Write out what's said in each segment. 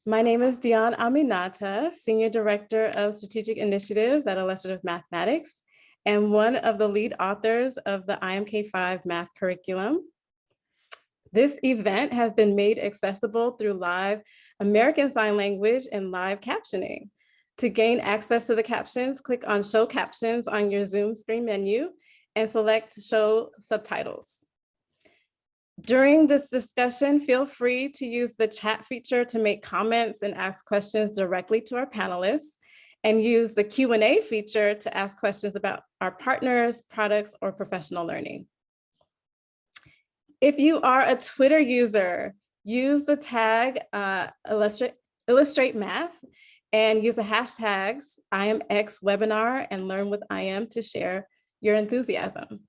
My name is Dion Aminata, Senior Director of Strategic Initiatives at Illustrative Mathematics, and one of the lead authors of the IMK5 math curriculum. This event has been made accessible through live American Sign Language and live captioning. To gain access to the captions, click on Show Captions on your Zoom screen menu and select Show Subtitles. During this discussion, feel free to use the chat feature to make comments and ask questions directly to our panelists, and use the Q&A feature to ask questions about our partners, products, or professional learning. If you are a Twitter user, use the tag Illustrate Math and use the hashtags IamXWebinar and Learn with IM to share your enthusiasm.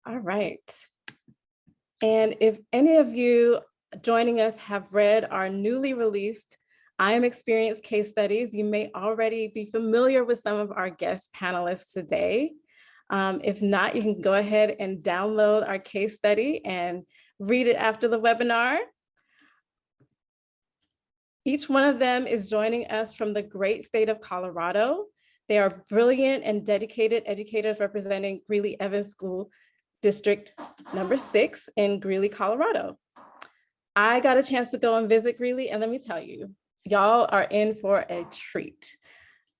All right. And if any of you joining us have read our newly released IM Experience case studies, you may already be familiar with some of our guest panelists today. If not, you can go ahead and download our case study and read it after the webinar. Each one of them is joining us from the great state of Colorado. They are brilliant and dedicated educators representing Greeley-Evans School District number 6 in Greeley, Colorado. I got a chance to go and visit Greeley, and let me tell you, y'all are in for a treat.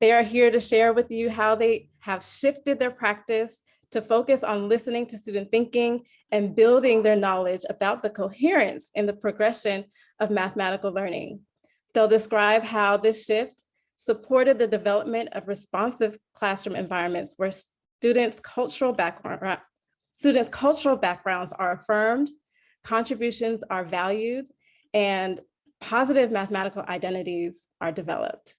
They are here to share with you how they have shifted their practice to focus on listening to student thinking and building their knowledge about the coherence in the progression of mathematical learning. They'll describe how this shift supported the development of responsive classroom environments where students' cultural backgrounds are affirmed, contributions are valued, and positive mathematical identities are developed.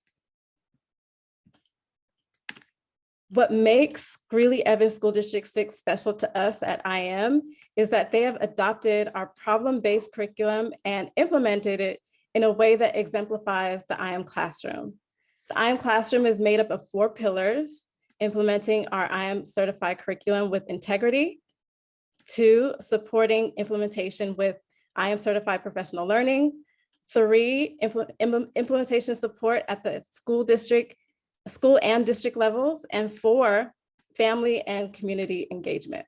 What makes Greeley-Evans School District 6 special to us at IM is that they have adopted our problem-based curriculum and implemented it in a way that exemplifies the IM classroom. The IM classroom is made up of 4 pillars: implementing our IM certified curriculum with integrity; 2, supporting implementation with IM certified professional learning; 3, implementation support at the school and district levels; and 4, family and community engagement.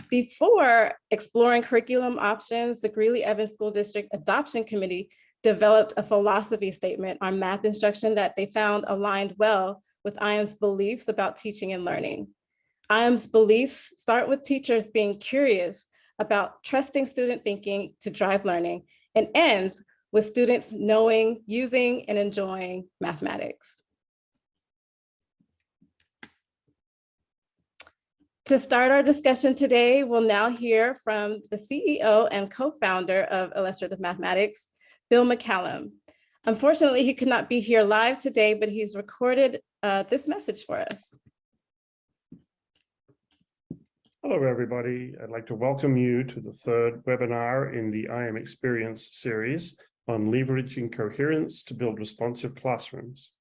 Before exploring curriculum options, the Greeley-Evans School District Adoption Committee developed a philosophy statement on math instruction that they found aligned well with IM's beliefs about teaching and learning. IM's beliefs start with teachers being curious about trusting student thinking to drive learning, and ends with students knowing, using, and enjoying mathematics. To start our discussion today, we'll now hear from the CEO and co-founder of Illustrative Mathematics, Bill McCallum. Unfortunately, he could not be here live today, but he's recorded this message for us. Hello, everybody. I'd like to welcome you to the 3rd webinar in the IM Experience series on leveraging coherence to build responsive classrooms.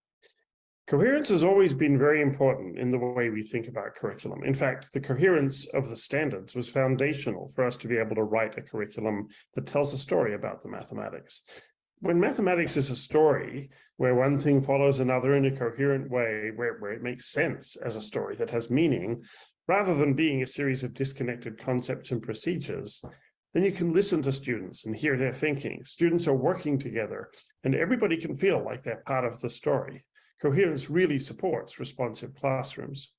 Coherence has always been very important in the way we think about curriculum. In fact, the coherence of the standards was foundational for us to be able to write a curriculum that tells a story about the mathematics. When mathematics is a story where one thing follows another in a coherent way, where it makes sense as a story that has meaning, rather than being a series of disconnected concepts and procedures, then you can listen to students and hear their thinking. Students are working together, and everybody can feel like they're part of the story. Coherence really supports responsive classrooms.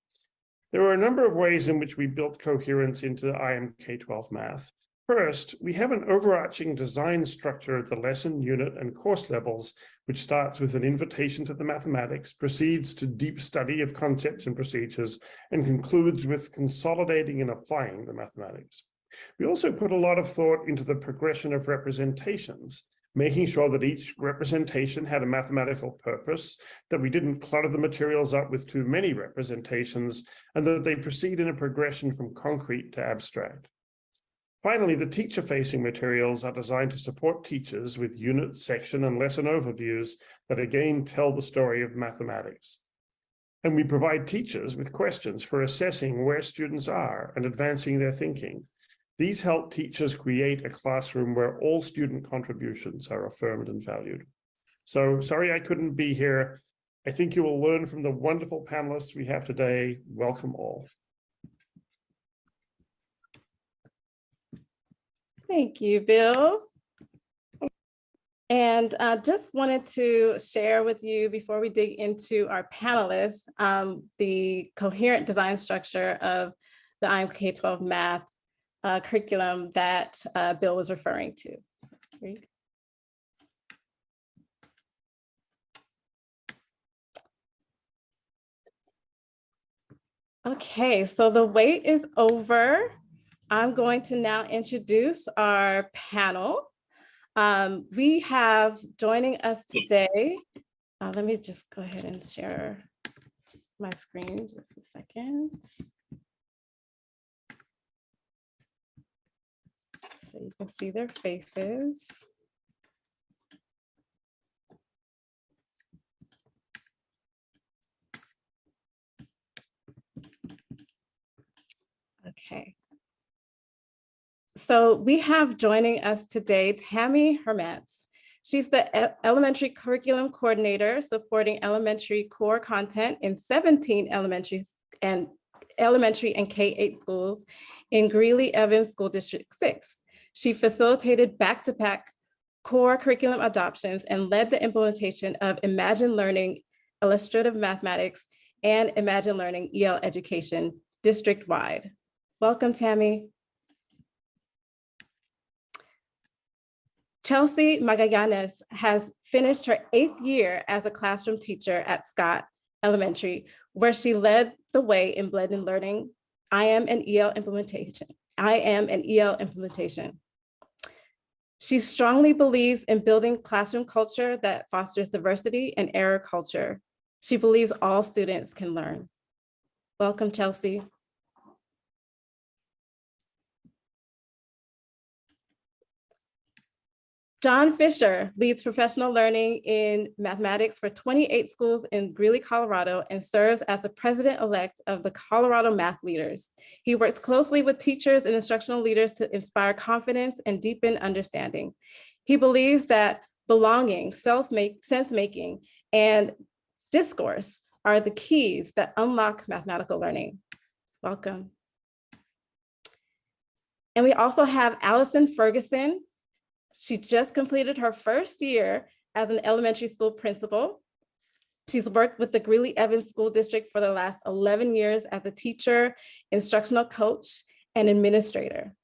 There are a number of ways in which we built coherence into IM K-12 math. First, we have an overarching design structure at the lesson, unit, and course levels, which starts with an invitation to the mathematics, proceeds to deep study of concepts and procedures, and concludes with consolidating and applying the mathematics. We also put a lot of thought into the progression of representations, making sure that each representation had a mathematical purpose, that we didn't clutter the materials up with too many representations, and that they proceed in a progression from concrete to abstract. Finally, the teacher-facing materials are designed to support teachers with unit, section, and lesson overviews that again tell the story of mathematics. And we provide teachers with questions for assessing where students are and advancing their thinking. These help teachers create a classroom where all student contributions are affirmed and valued. So sorry I couldn't be here. I think you will learn from the wonderful panelists we have today. Welcome all. Thank you, Bill. And just wanted to share with you before we dig into our panelists, the coherent design structure of the IM K-12 math curriculum that Bill was referring to. Okay, so the wait is over. I'm going to now introduce our panel. We have joining us today. Let me just go ahead and share my screen just a second. So you can see their faces. Okay. So we have joining us today, Tammy Hermantz. She's the elementary curriculum coordinator supporting elementary core content in 17 elementary and K-8 schools in Greeley-Evans School District 6. She facilitated back-to-back core curriculum adoptions and led the implementation of Imagine Learning, Illustrative Mathematics, and Imagine Learning EL Education district-wide. Welcome, Tammy. Chelsea Magallanes has finished her 8th year as a classroom teacher at Scott Elementary, where she led the way in blended learning, IM and EL implementation. She strongly believes in building classroom culture that fosters diversity and error culture. She believes all students can learn. Welcome, Chelsea. John Fisher leads professional learning in mathematics for 28 schools in Greeley, Colorado, and serves as the president-elect of the Colorado Math Leaders. He works closely with teachers and instructional leaders to inspire confidence and deepen understanding. He believes that belonging, sense-making, and discourse are the keys that unlock mathematical learning. Welcome. And we also have Allison Ferguson. She just completed her first year as an elementary school principal. She's worked with the Greeley-Evans School District for the last 11 years as a teacher, instructional coach, and administrator.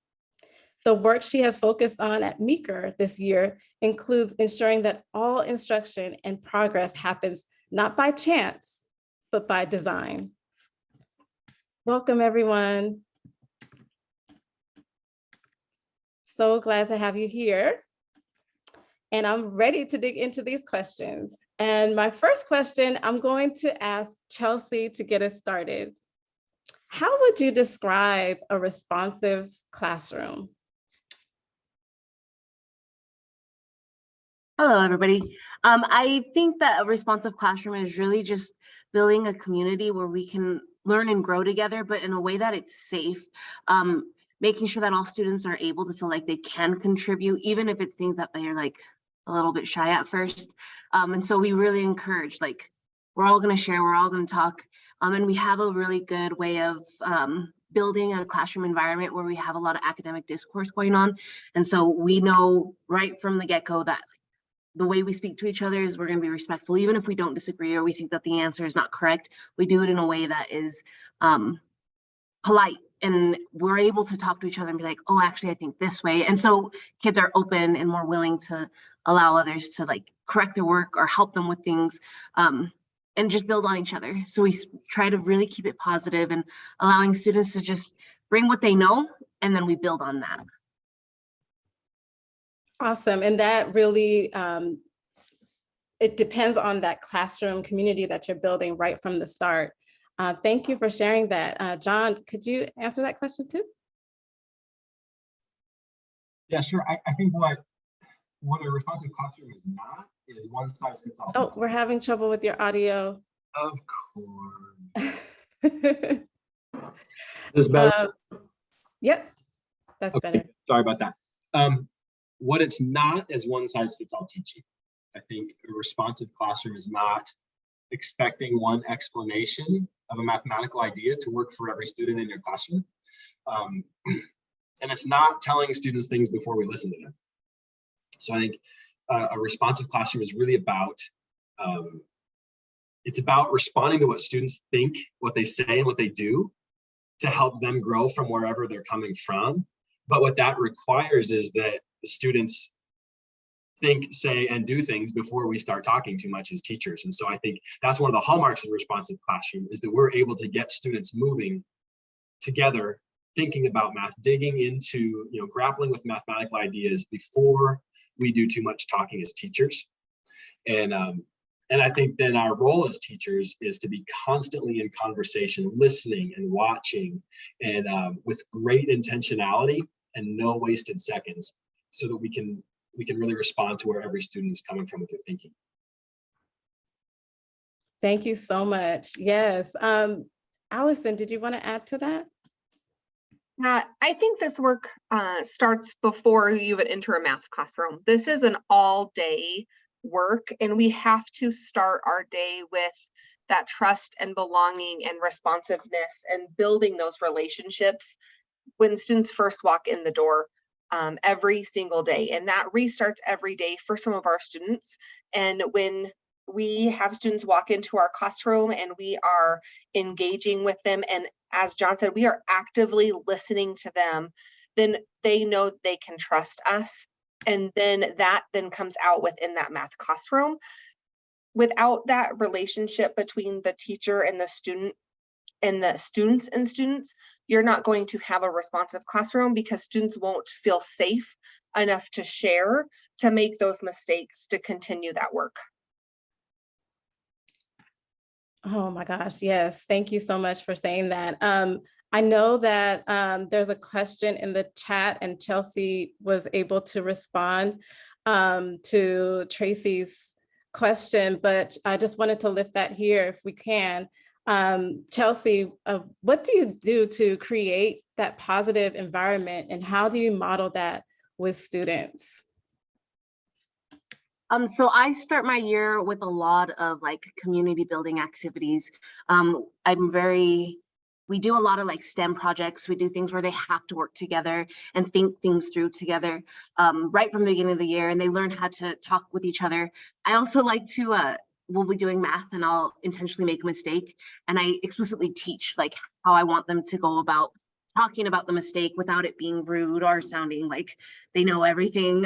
The work she has focused on at Meeker this year includes ensuring that all instruction and progress happens not by chance, but by design. Welcome, everyone. So glad to have you here. And I'm ready to dig into these questions. And my first question, I'm going to ask Chelsea to get us started. How would you describe a responsive classroom? Hello, everybody. I think that a responsive classroom is really just building a community where we can learn and grow together, but in a way that it's safe. Making sure that all students are able to feel like they can contribute, even if it's things that they're like a little bit shy at first. And so we really encourage, like, we're all going to share, we're all going to talk. And we have a really good way of building a classroom environment where we have a lot of academic discourse going on. And so we know right from the get-go that the way we speak to each other is we're going to be respectful, even if we don't disagree or we think that the answer is not correct. We do it in a way that is polite, and we're able to talk to each other and be like, oh, actually, I think this way. And so kids are open and more willing to allow others to like correct their work or help them with things, and just build on each other. So we try to really keep it positive and allowing students to just bring what they know, and then we build on that. Awesome. And that really, it depends on that classroom community that you're building right from the start. Thank you for sharing that. John, could you answer that question too? Yeah, sure. I think what a responsive classroom is not is one size fits all. Oh, we're having trouble with your audio. Of course. Is better? Yep. that's Okay, better. sorry about that. What it's not is one size fits all teaching. I think a responsive classroom is not expecting one explanation of a mathematical idea to work for every student in your classroom. And it's not telling students things before we listen to them. So I think a responsive classroom is really about, it's about responding to what students think, what they say, and what they do to help them grow from wherever they're coming from. But what that requires is that the students think, say, and do things before we start talking too much as teachers. And so I think that's one of the hallmarks of a responsive classroom, is that we're able to get students moving together, thinking about math, digging into, grappling with mathematical ideas before we do too much talking as teachers. And I think then our role as teachers is to be constantly in conversation, listening and watching, and with great intentionality and no wasted seconds, so that we can really respond to where every student is coming from with their thinking. Thank you so much. Yes. Allison, did you want to add to that? I think this work starts before you even enter a math classroom. This is an all-day work, and we have to start our day with that trust and belonging and responsiveness and building those relationships when students first walk in the door, every single day. And that restarts every day for some of our students. And when we have students walk into our classroom and we are engaging with them, and as John said, we are actively listening to them, then they know they can trust us. And then that then comes out within that math classroom. Without that relationship between the teacher and the student, and the students and students, you're not going to have a responsive classroom, because students won't feel safe enough to share, to make those mistakes, to continue that work. Oh my gosh, yes. Thank you so much for saying that. I know that there's a question in the chat, and Chelsea was able to respond to Tracy's question, but I just wanted to lift that here if we can. Chelsea, what do you do to create that positive environment, and how do you model that with students? So I start my year with a lot of community building activities. We do a lot of STEM projects. We do things where they have to work together and think things through together right from the beginning of the year, and they learn how to talk with each other. I also like to, we'll be doing math and I'll intentionally make a mistake, and I explicitly teach how I want them to go about talking about the mistake without it being rude or sounding like they know everything.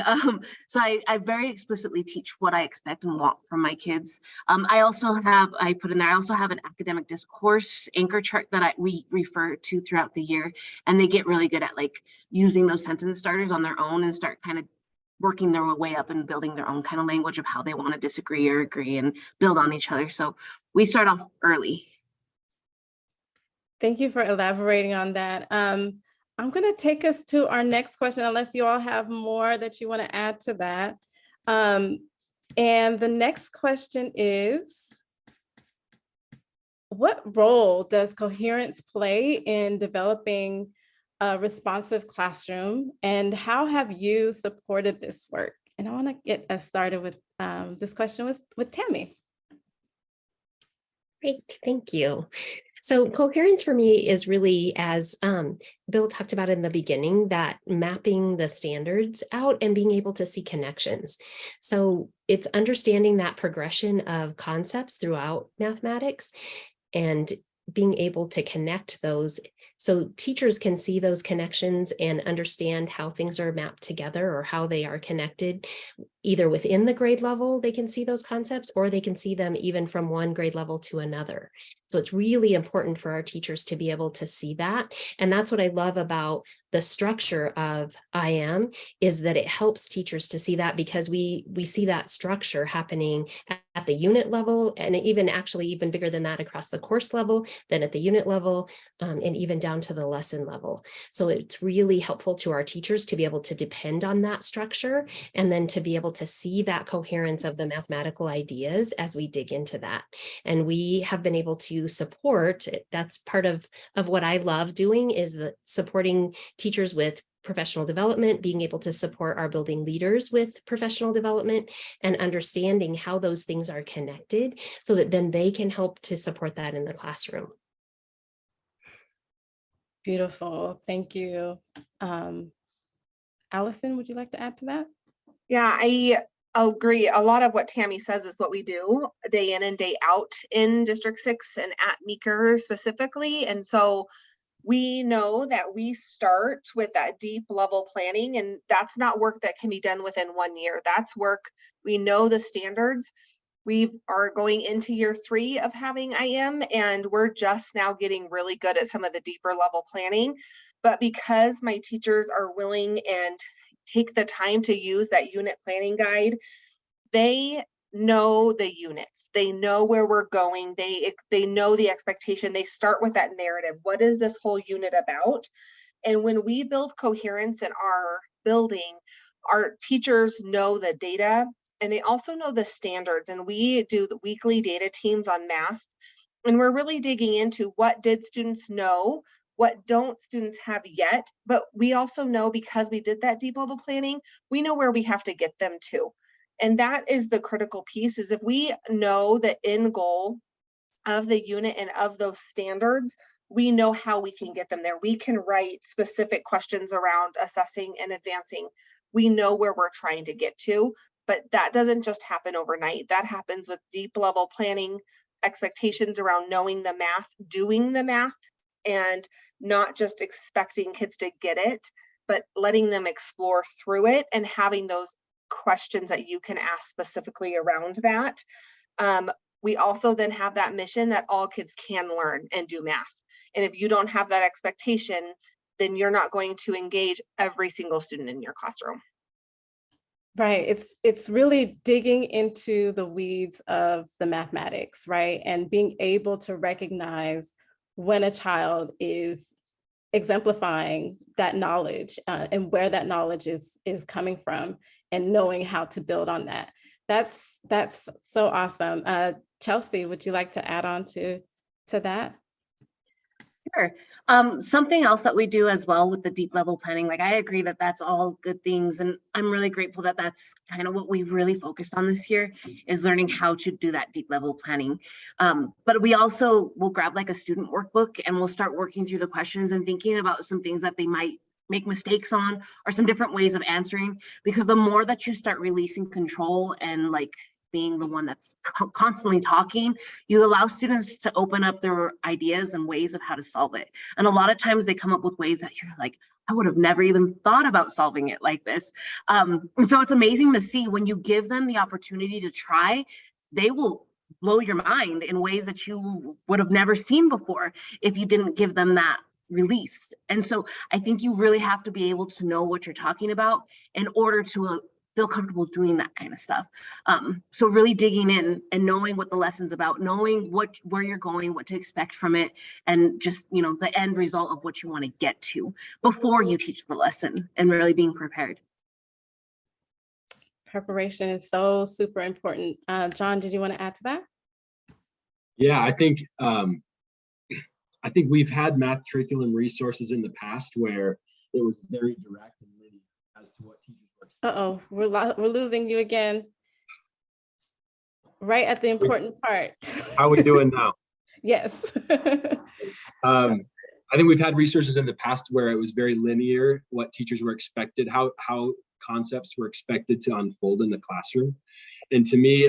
So I very explicitly teach what I expect and want from my kids. I also have an academic discourse anchor chart that we refer to throughout the year, and they get really good at using those sentence starters on their own and start kind of working their way up and building their own kind of language of how they want to disagree or agree and build on each other. So we start off early. Thank you for elaborating on that. I'm going to take us to our next question, unless you all have more that you want to add to that. And the next question is, what role does coherence play in developing a responsive classroom, and how have you supported this work? And I want to get us started with this question with Tammy. Great, thank you. So coherence for me is really, as Bill talked about in the beginning, that mapping the standards out and being able to see connections. So it's understanding that progression of concepts throughout mathematics and being able to connect those so teachers can see those connections and understand how things are mapped together or how they are connected. Either within the grade level, they can see those concepts, or they can see them even from one grade level to another. So it's really important for our teachers to be able to see that. And that's what I love about the structure of IM, is that it helps teachers to see that, because we see that structure happening at the unit level, and even bigger than that across the course level, then at the unit level, and even down to the lesson level. So it's really helpful to our teachers to be able to depend on that structure, and then to be able to see that coherence of the mathematical ideas as we dig into that. And we have been able to support, that's part of what I love doing, is supporting teachers with professional development, being able to support our building leaders with professional development, and understanding how those things are connected so that then they can help to support that in the classroom. Beautiful. Thank you. Allison, would you like to add to that? Yeah, I agree. A lot of what Tammy says is what we do day in and day out in District 6 and at Meeker specifically. And so we know that we start with that deep level planning, and that's not work that can be done within 1 year. That's work. We know the standards. We are going into year 3 of having IM, and we're just now getting really good at some of the deeper level planning. But because my teachers are willing and take the time to use that unit planning guide, they know the units, they know where we're going, they know the expectation. They start with that narrative. What is this whole unit about? And when we build coherence in our building, our teachers know the data and they also know the standards. And we do the weekly data teams on math, and we're really digging into what did students know, what don't students have yet. But we also know, because we did that deep level planning, we know where we have to get them to. And that is the critical piece, is if we know the end goal of the unit and of those standards, we know how we can get them there. We can write specific questions around assessing and advancing. We know where we're trying to get to, but that doesn't just happen overnight. That happens with deep level planning, expectations around knowing the math, doing the math, and not just expecting kids to get it, but letting them explore through it and having those questions that you can ask specifically around that. We also then have that mission that all kids can learn and do math. And if you don't have that expectation, then you're not going to engage every single student in your classroom. Right. It's really digging into the weeds of the mathematics, right? And being able to recognize when a child is exemplifying that knowledge and where that knowledge is coming from, and knowing how to build on that. That's so awesome. Chelsea, would you like to add on to that? Sure. Something else that we do as well with the deep level planning, like I agree that that's all good things. And I'm really grateful that that's kind of what we've really focused on this year, is learning how to do that deep level planning. But we also will grab like a student workbook and we'll start working through the questions and thinking about some things that they might make mistakes on, or some different ways of answering, because the more that you start releasing control and like being the one that's constantly talking, you allow students to open up their ideas and ways of how to solve it. And a lot of times they come up with ways that you're like, I would have never even thought about solving it like this. And so it's amazing to see when you give them the opportunity to try, they will blow your mind in ways that you would have never seen before if you didn't give them that release. And so I think you really have to be able to know what you're talking about in order to feel comfortable doing that kind of stuff. So really digging in and knowing what the lesson's about, knowing where you're going, what to expect from it, and just, you know, the end result of what you want to get to before you teach the lesson, and really being prepared. Preparation is so super important. John, did you want to add to that? Yeah, I think we've had math curriculum resources in the past where it was very direct and linear as to what teachers were expecting. Uh-oh, we're losing you again. Right at the important part. How are we doing now? Yes. I think we've had resources in the past where it was very linear, what teachers were expected, how concepts were expected to unfold in the classroom. And to me,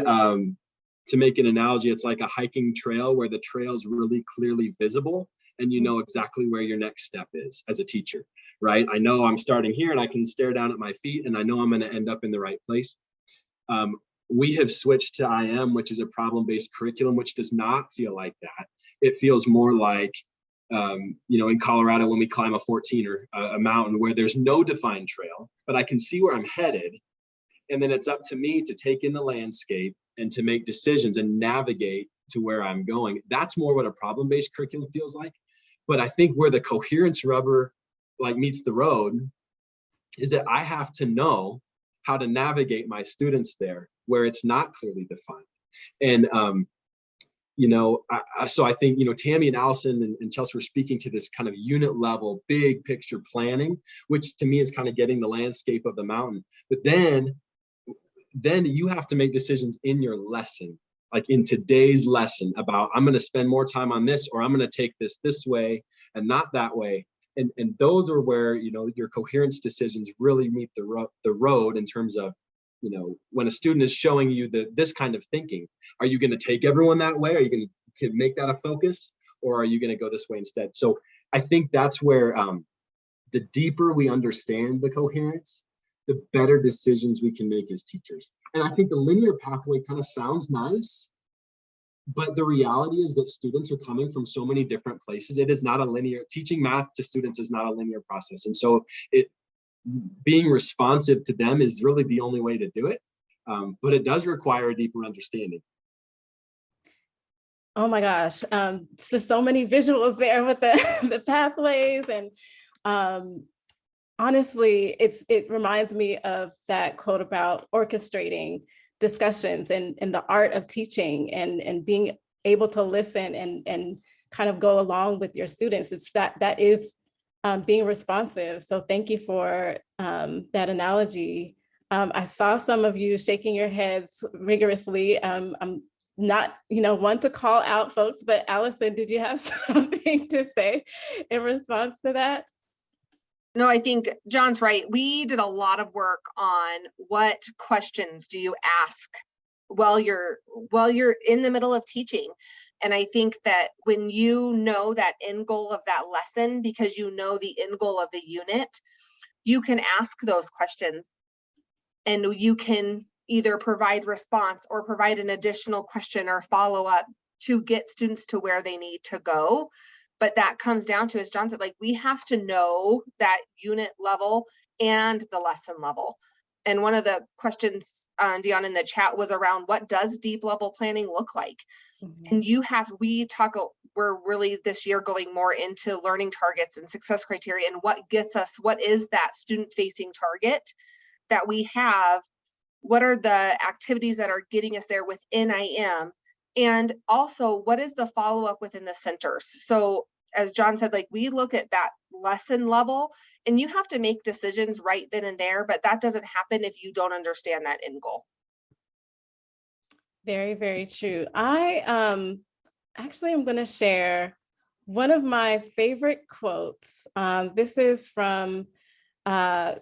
to make an analogy, it's like a hiking trail where the trail is really clearly visible and you know exactly where your next step is as a teacher, right? I know I'm starting here and I can stare down at my feet and I know I'm going to end up in the right place. We have switched to IM, which is a problem-based curriculum, which does not feel like that. It feels more like, in Colorado, when we climb a 14 or a mountain where there's no defined trail, but I can see where I'm headed. And then it's up to me to take in the landscape and to make decisions and navigate to where I'm going. That's more what a problem-based curriculum feels like. But I think where the coherence rubber like meets the road is that I have to know how to navigate my students there where it's not clearly defined. And So I think, Tammy and Allison and Chelsea were speaking to this kind of unit level, big picture planning, which to me is kind of getting the landscape of the mountain. But then you have to make decisions in your lesson, like in today's lesson, about I'm going to spend more time on this, or I'm going to take this way and not that way. And those are where, your coherence decisions really meet the road in terms of, when a student is showing you this kind of thinking, are you going to take everyone that way? Are you going to make that a focus, or are you going to go this way instead? So I think that's where the deeper we understand the coherence, the better decisions we can make as teachers. And I think the linear pathway kind of sounds nice, but the reality is that students are coming from so many different places. It is not a linear, teaching math to students is not a linear process. And so being responsive to them is really the only way to do it. But it does require a deeper understanding. Oh my gosh, so many visuals there with the pathways, and honestly, it reminds me of that quote about orchestrating discussions and the art of teaching and being able to listen and kind of go along with your students. It's that is being responsive. So thank you for that analogy. I saw some of you shaking your heads rigorously. I'm not, one to call out folks, but Allison, did you have something to say in response to that? No, I think John's right. We did a lot of work on what questions do you ask while you're in the middle of teaching. And I think that when you know that end goal of that lesson, because you know the end goal of the unit, you can ask those questions and you can either provide response or provide an additional question or follow up to get students to where they need to go. But that comes down to, as John said, like, we have to know that unit level and the lesson level. And one of the questions, Dion, in the chat was around, what does deep level planning look like? Mm-hmm. And we're really this year going more into learning targets and success criteria, and what is that student facing target that we have? What are the activities that are getting us there within IM? And also, what is the follow-up within the centers? So as John said, like, we look at that lesson level, and you have to make decisions right then and there, but that doesn't happen if you don't understand that end goal. Very, very true. I actually am going to share one of my favorite quotes. This is from The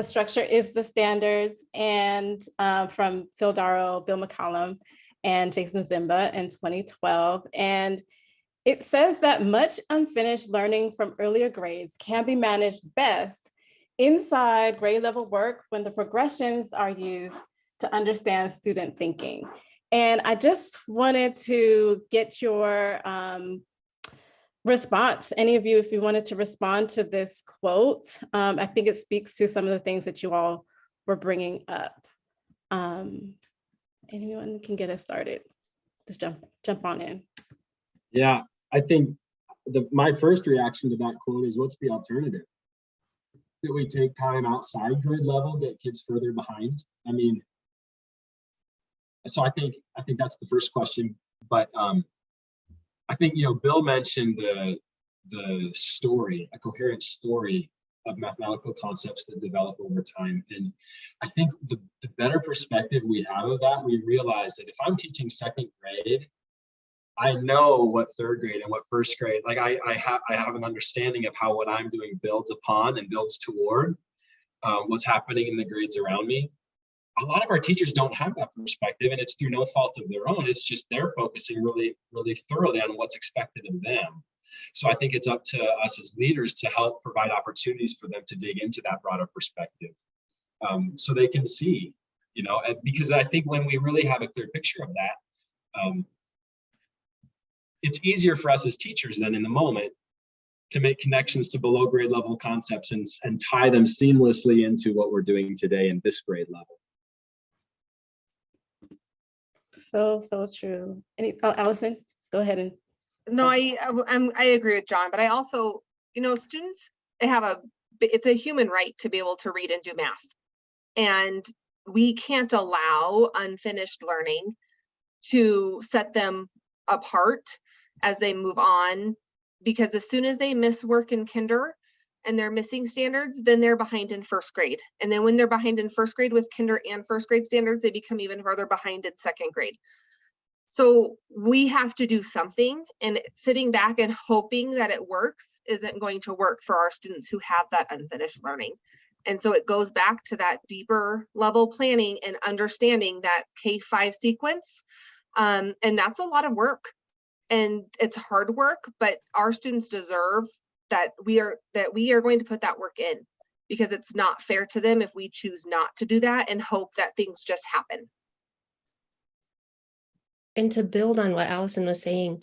Structure is the Standards, and from Phil Darrow, Bill McCallum, and Jason Zimba in 2012. And it says that much unfinished learning from earlier grades can be managed best inside grade level work when the progressions are used to understand student thinking. And I just wanted to get your response. Any of you, if you wanted to respond to this quote, I think it speaks to some of the things that you all were bringing up. Anyone can get us started. Just jump on in. Yeah, I think my first reaction to that quote is, what's the alternative? That we take time outside grade level, get kids further behind? I mean, so I think that's the first question. But I think, Bill mentioned the story, a coherent story of mathematical concepts that develop over time. And I think the better perspective we have of that, we realize that if I'm teaching second grade, I know what third grade and what first grade, like I have an understanding of how what I'm doing builds upon and builds toward what's happening in the grades around me. A lot of our teachers don't have that perspective, and it's through no fault of their own. It's just they're focusing really, really thoroughly on what's expected of them. So I think it's up to us as leaders to help provide opportunities for them to dig into that broader perspective, so they can see, because I think when we really have a clear picture of that, it's easier for us as teachers then in the moment to make connections to below grade level concepts and tie them seamlessly into what we're doing today in this grade level. So true. Allison, go ahead and. No, I agree with John, but I also, students, it's a human right to be able to read and do math, and we can't allow unfinished learning to set them apart as they move on, because as soon as they miss work in kinder and they're missing standards, then they're behind in first grade. And then when they're behind in first grade with kinder and first grade standards, they become even further behind in second grade. So we have to do something, and sitting back and hoping that it works isn't going to work for our students who have that unfinished learning. And so it goes back to that deeper level planning and understanding that K-5 sequence. And that's a lot of work, and it's hard work, but our students deserve that we are going to put that work in, because it's not fair to them if we choose not to do that and hope that things just happen. And to build on what Allison was saying,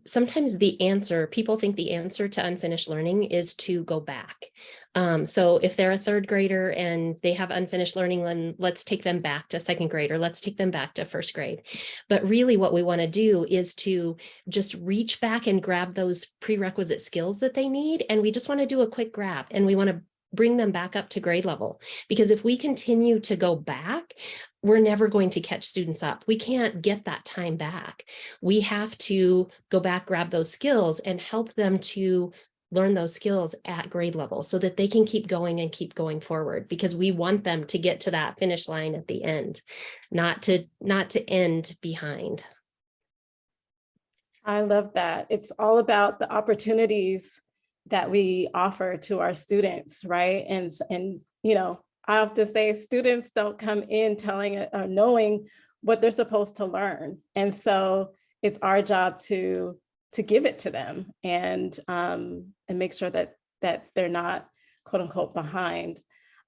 sometimes people think the answer to unfinished learning is to go back. So if they're a third grader and they have unfinished learning, then let's take them back to second grade, or let's take them back to first grade. But really what we want to do is to just reach back and grab those prerequisite skills that they need. And we just want to do a quick grab, and we want to bring them back up to grade level. Because if we continue to go back, we're never going to catch students up. We can't get that time back. We have to go back, grab those skills, and help them to learn those skills at grade level so that they can keep going and keep going forward, because we want them to get to that finish line at the end, not to end behind. I love that. It's all about the opportunities that we offer to our students, right? And you know, I have to say, students don't come in telling or knowing what they're supposed to learn. And so it's our job to give it to them and make sure that they're not, quote unquote, behind.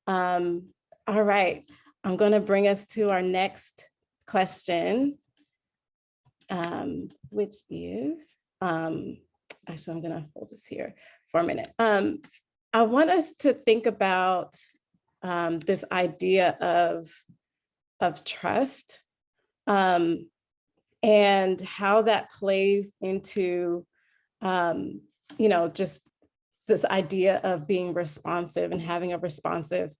All right, I'm going to bring us to our next question, which is, actually, I'm going to hold this here for a minute. I want us to think about this idea of trust and how that plays into, you know, just this idea of being responsive and having a responsive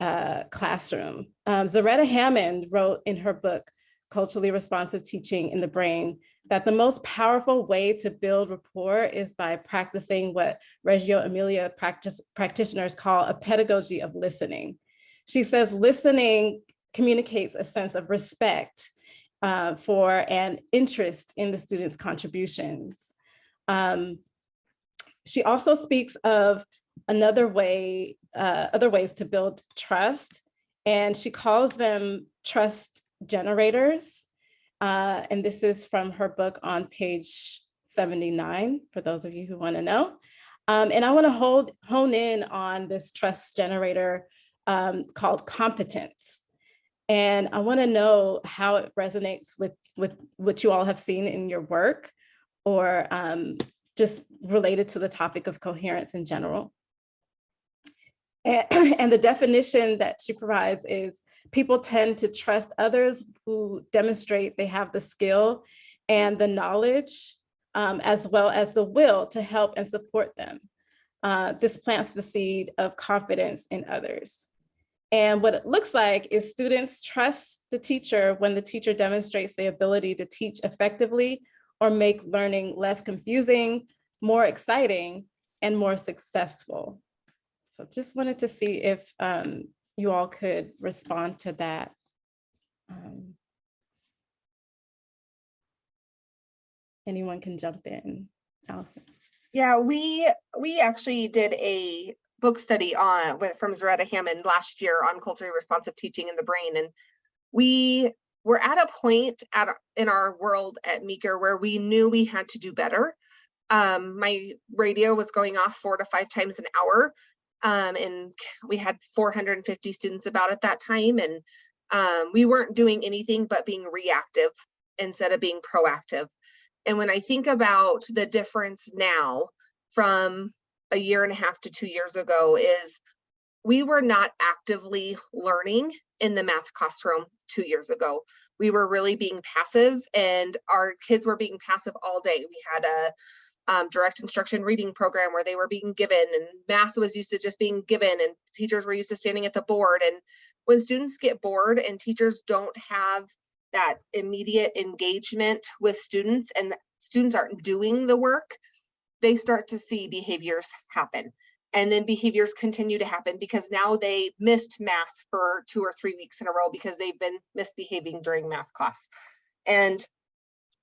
classroom. Zaretta Hammond wrote in her book, Culturally Responsive Teaching in the Brain, that the most powerful way to build rapport is by practicing what Reggio Emilia practitioners call a pedagogy of listening. She says listening communicates a sense of respect for and interest in the students' contributions. She also speaks of other ways to build trust, and she calls them trust generators. And this is from her book on page 79, for those of you who want to know. And I want to hone in on this trust generator called competence. And I want to know how it resonates with what you all have seen in your work, or just related to the topic of coherence in general. And the definition that she provides is, people tend to trust others who demonstrate they have the skill and the knowledge, as well as the will to help and support them. This plants the seed of confidence in others. And what it looks like is students trust the teacher when the teacher demonstrates the ability to teach effectively or make learning less confusing, more exciting, and more successful. So just wanted to see if you all could respond to that. Anyone can jump in. Allison. Yeah, we actually did a book study from Zaretta Hammond last year on culturally responsive teaching in the brain, and we were at a point in our world at Meeker where we knew we had to do better. My radio was going off 4 to 5 times an hour. And we had 450 students about at that time, and we weren't doing anything but being reactive instead of being proactive. And when I think about the difference now from a year and a half to 2 years ago, is we were not actively learning in the math classroom 2 years ago. We were really being passive, and our kids were being passive all day. We had a direct instruction reading program where they were being given, and math was used to just being given, and teachers were used to standing at the board. And when students get bored and teachers don't have that immediate engagement with students and students aren't doing the work, they start to see behaviors happen. And then behaviors continue to happen because now they missed math for 2 or 3 weeks in a row because they've been misbehaving during math class. And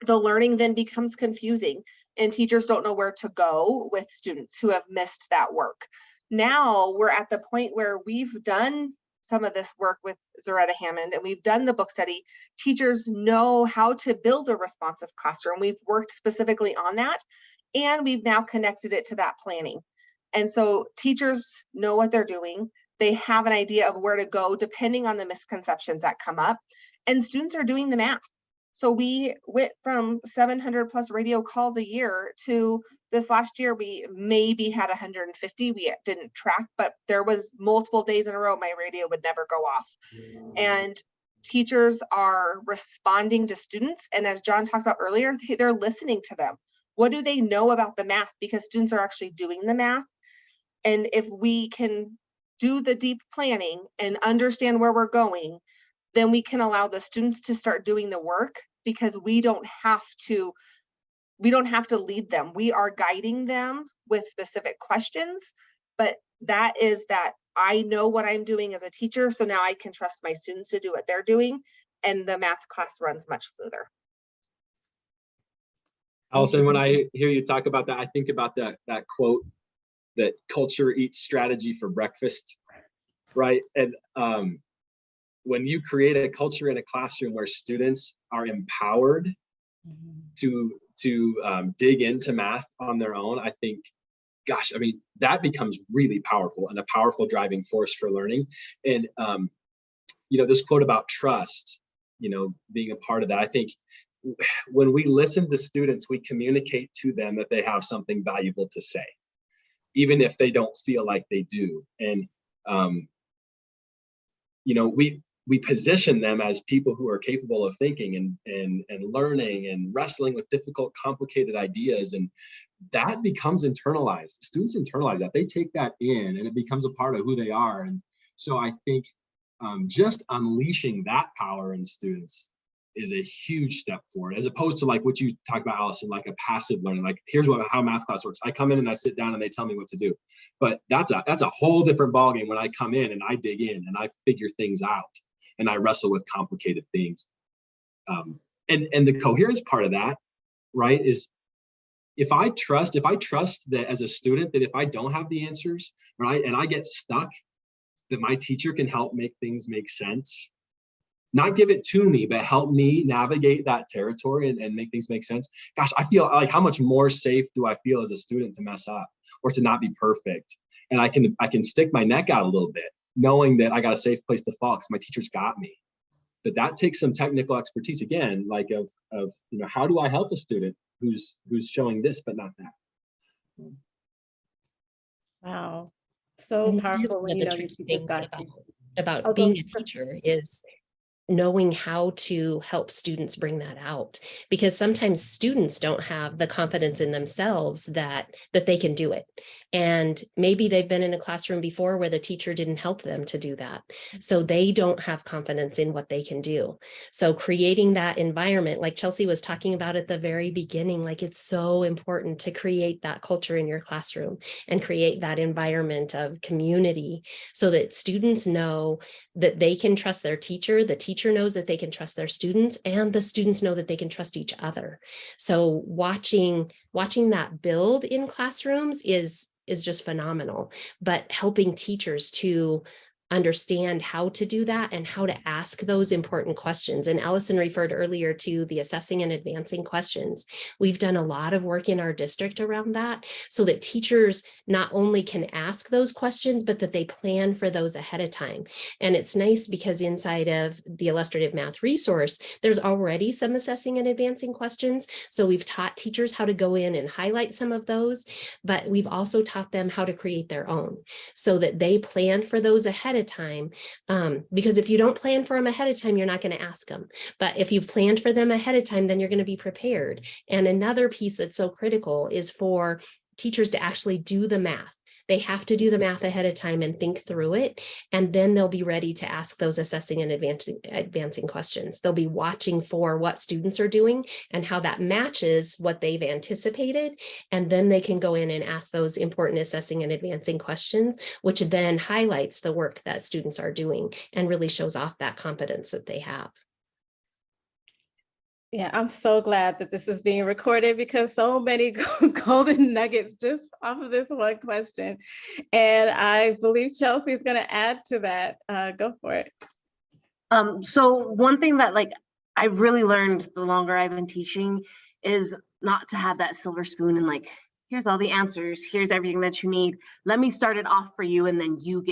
the learning then becomes confusing and teachers don't know where to go with students who have missed that work. Now we're at the point where we've done some of this work with Zaretta Hammond and we've done the book study. Teachers know how to build a responsive classroom. We've worked specifically on that and we've now connected it to that planning. And so teachers know what they're doing. They have an idea of where to go depending on the misconceptions that come up, and students are doing the math. So we went from 700 plus radio calls a year to this last year, we maybe had 150. We didn't track, but there was multiple days in a row my radio would never go off. And teachers are responding to students. And as John talked about earlier, they're listening to them. What do they know about the math? Because students are actually doing the math. And if we can do the deep planning and understand where we're going, then we can allow the students to start doing the work because we don't have to lead them. We are guiding them with specific questions, but that is that I know what I'm doing as a teacher. So now I can trust my students to do what they're doing. And the math class runs much smoother. Allison, when I hear you talk about that, I think about that quote that culture eats strategy for breakfast, right? And when you create a culture in a classroom where students are empowered to dig into math on their own, I think, gosh, I mean, that becomes really powerful and a powerful driving force for learning. And, you know, this quote about trust, you know, being a part of that, I think when we listen to students, we communicate to them that they have something valuable to say, even if they don't feel like they do. And, you know, we position them as people who are capable of thinking and learning and wrestling with difficult, complicated ideas. And that becomes internalized. Students internalize that. They take that in and it becomes a part of who they are. And so I think just unleashing that power in students is a huge step forward, as opposed to like what you talked about, Allison, like a passive learning. Like, here's how math class works. I come in and I sit down and they tell me what to do. But that's a whole different ballgame when I come in and I dig in and I figure things out and I wrestle with complicated things. And the coherence part of that, right, is if I trust that as a student, that if I don't have the answers, right, and I get stuck, that my teacher can help make things make sense. Not give it to me, but help me navigate that territory and make things make sense. Gosh, I feel like, how much more safe do I feel as a student to mess up or to not be perfect? And I can stick my neck out a little bit, knowing that I got a safe place to fall because my teacher's got me. But that takes some technical expertise, again, like of you know, how do I help a student who's showing this but not that? Wow, so And that is powerful one when of you the know your tricky teacher's things got you. about being a teacher is knowing how to help students bring that out, because sometimes students don't have the confidence in themselves that they can do it. And maybe they've been in a classroom before where the teacher didn't help them to do that. So they don't have confidence in what they can do. So creating that environment, like Chelsea was talking about at the very beginning, like it's so important to create that culture in your classroom and create that environment of community so that students know that they can trust their teacher, the teacher knows that they can trust their students, and the students know that they can trust each other. So watching that build in classrooms is just phenomenal, but helping teachers to understand how to do that and how to ask those important questions. And Allison referred earlier to the assessing and advancing questions. We've done a lot of work in our district around that so that teachers not only can ask those questions, but that they plan for those ahead of time. And it's nice because inside of the Illustrative Math resource, there's already some assessing and advancing questions. So we've taught teachers how to go in and highlight some of those, but we've also taught them how to create their own so that they plan for those ahead of time, because if you don't plan for them ahead of time, you're not going to ask them. But if you've planned for them ahead of time, then you're going to be prepared. And another piece that's so critical is for teachers to actually do the math. They have to do the math ahead of time and think through it, and then they'll be ready to ask those assessing and advancing questions. They'll be watching for what students are doing and how that matches what they've anticipated, and then they can go in and ask those important assessing and advancing questions, which then highlights the work that students are doing and really shows off that competence that they have. Yeah, I'm so glad that this is being recorded because so many golden nuggets just off of this one question. And I believe Chelsea is going to add to that. Go for it. So one thing that like I've really learned the longer I've been teaching is not to have that silver spoon and like, here's all the answers, here's everything that you need. Let me start it off for you, and then you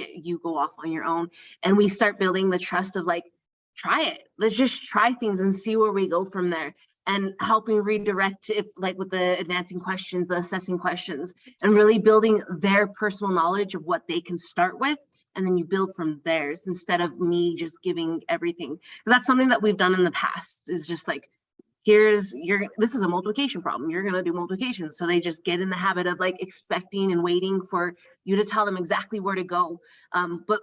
go off on your own. And we start building the trust of like, try it. Let's just try things and see where we go from there. And helping redirect, if like with the advancing questions, the assessing questions, and really building their personal knowledge of what they can start with. And then you build from theirs instead of me just giving everything. Because that's something that we've done in the past, is just like, this is a multiplication problem. You're going to do multiplication. So they just get in the habit of like expecting and waiting for you to tell them exactly where to go. But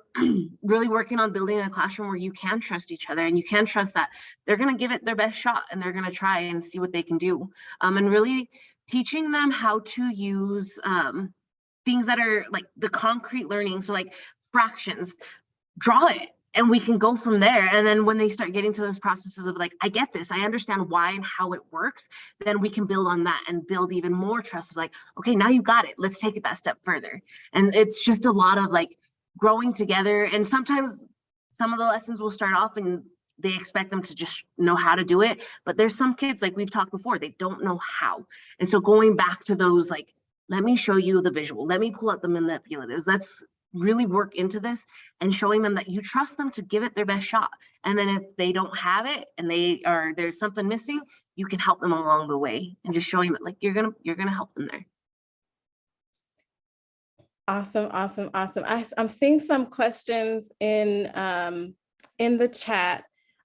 really working on building a classroom where you can trust each other and you can trust that they're going to give it their best shot and they're going to try and see what they can do. And really teaching them how to use things that are like the concrete learning. So like fractions, draw it. And we can go from there. And then when they start getting to those processes of like, I get this, I understand why and how it works, then we can build on that and build even more trust of like, okay, now you got it. Let's take it that step further. And it's just a lot of like growing together. And sometimes some of the lessons will start off and they expect them to just know how to do it. But there's some kids, like we've talked before, they don't know how. And so going back to those, like, let me show you the visual. Let me pull up the manipulatives. Let's really work into this and showing them that you trust them to give it their best shot. And then if they don't have it and there's something missing, you can help them along the way, and just showing that like you're gonna help them there. Awesome. I'm seeing some questions in the chat.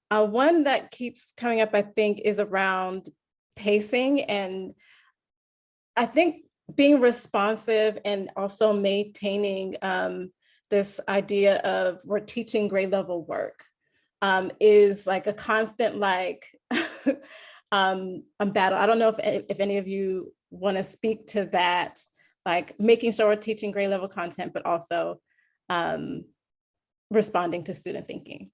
One that keeps coming up, I think, is around pacing, and I think being responsive and also maintaining this idea of we're teaching grade level work is like a constant like battle. I don't know if any of you want to speak to that, like making sure we're teaching grade level content, but also responding to student thinking.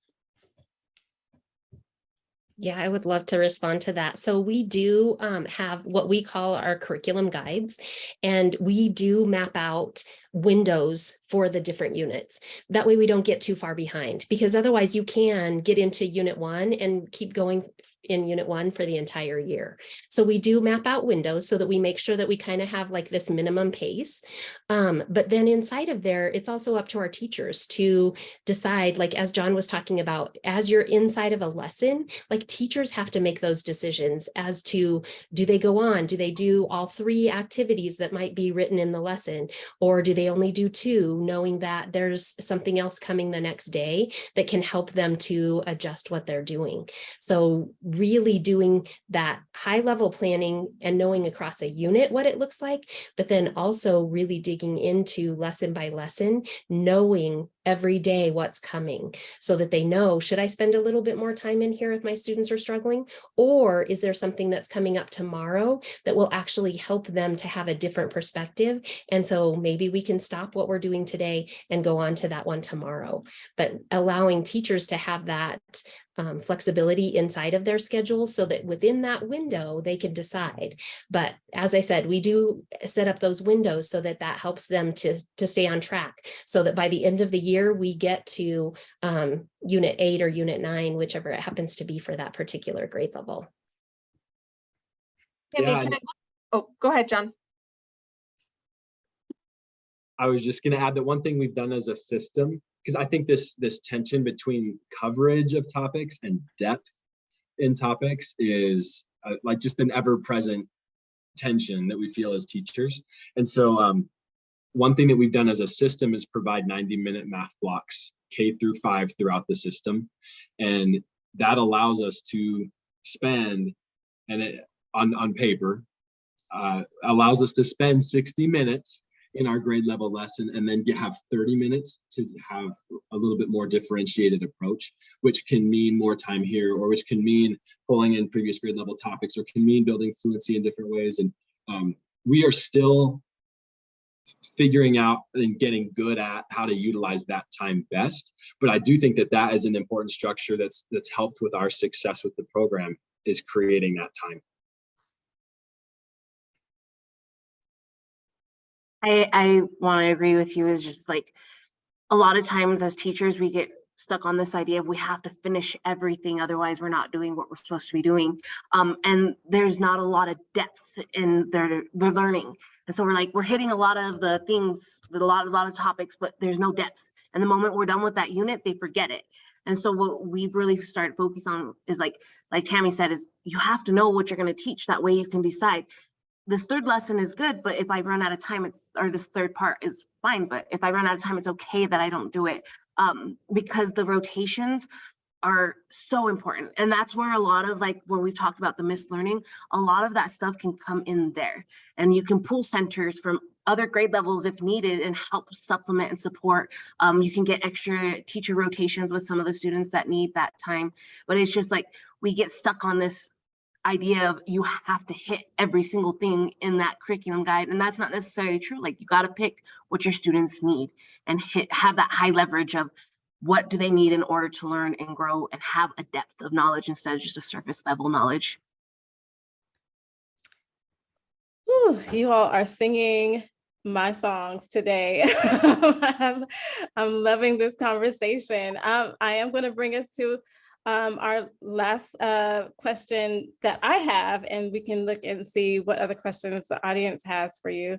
Yeah, I would love to respond to that. So we do have what we call our curriculum guides, and we do map out windows for the different units. That way we don't get too far behind, because otherwise you can get into unit 1 and keep going in unit 1 for the entire year. So we do map out windows so that we make sure that we kind of have like this minimum pace. But then inside of there, it's also up to our teachers to decide, like as John was talking about, as you're inside of a lesson, like teachers have to make those decisions as to, do they go on? Do they do all 3 activities that might be written in the lesson? Or do they only do 2, knowing that there's something else coming the next day that can help them to adjust what they're doing? So really doing that high level planning and knowing across a unit what it looks like, but then also really digging into lesson by lesson, knowing every day what's coming so that they know, should I spend a little bit more time in here if my students are struggling? Or is there something that's coming up tomorrow that will actually help them to have a different perspective? And so maybe we can stop what we're doing today and go on to that one tomorrow. But allowing teachers to have that flexibility inside of their schedule so that within that window they can decide. But as I said, we do set up those windows so that that helps them to stay on track, so that by the end of the year we get to unit 8 or unit 9, whichever it happens to be for that particular grade level. Tammy, oh, go ahead, John. I was just going to add that one thing we've done as a system, because I think this tension between coverage of topics and depth in topics is like just an ever-present tension that we feel as teachers. And so one thing that we've done as a system is provide 90-minute math blocks K through 5 throughout the system. And that allows us to spend, and on paper, allows us to spend 60 minutes in our grade level lesson, and then have 30 minutes to have a little bit more differentiated approach, which can mean more time here, or which can mean pulling in previous grade level topics, or can mean building fluency in different ways. And we are still figuring out and getting good at how to utilize that time best. But I do think that that is an important structure that's helped with our success with the program, is creating that time. I want to agree with you. Is just like a lot of times as teachers, we get stuck on this idea of we have to finish everything, otherwise we're not doing what we're supposed to be doing. And there's not a lot of depth in their learning. And so we're hitting a lot of the things, a lot of topics, but there's no depth. And the moment we're done with that unit, they forget it. And so what we've really started focus on is like Tammy said, is you have to know what you're going to teach. That way you can decide, this third lesson is good, but if I run out of time, or this third part is fine, but if I run out of time, it's okay that I don't do it. Because the rotations are so important. And that's where a lot of when we've talked about the missed learning, a lot of that stuff can come in there. And you can pull centers from other grade levels if needed and help supplement and support. You can get extra teacher rotations with some of the students that need that time. But it's just we get stuck on this idea of you have to hit every single thing in that curriculum guide, and that's not necessarily true. You got to pick what your students need and have that high leverage of what do they need in order to learn and grow and have a depth of knowledge instead of just a surface level knowledge. Whew, you all are singing my songs today. I'm loving this conversation. I am going to bring us to our last question that I have, and we can look and see what other questions the audience has for you.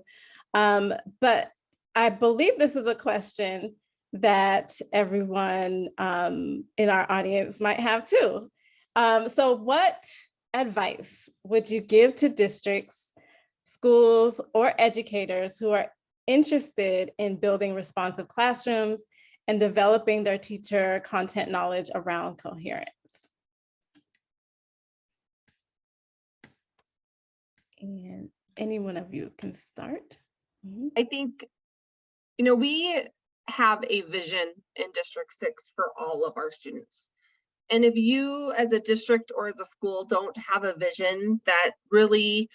But I believe this is a question that everyone in our audience might have too. So what advice would you give to districts, schools, or educators who are interested in building responsive classrooms and developing their teacher content knowledge around coherence? And any one of you can start. I think, we have a vision in District 6 for all of our students. And if you as a district or as a school don't have a vision that really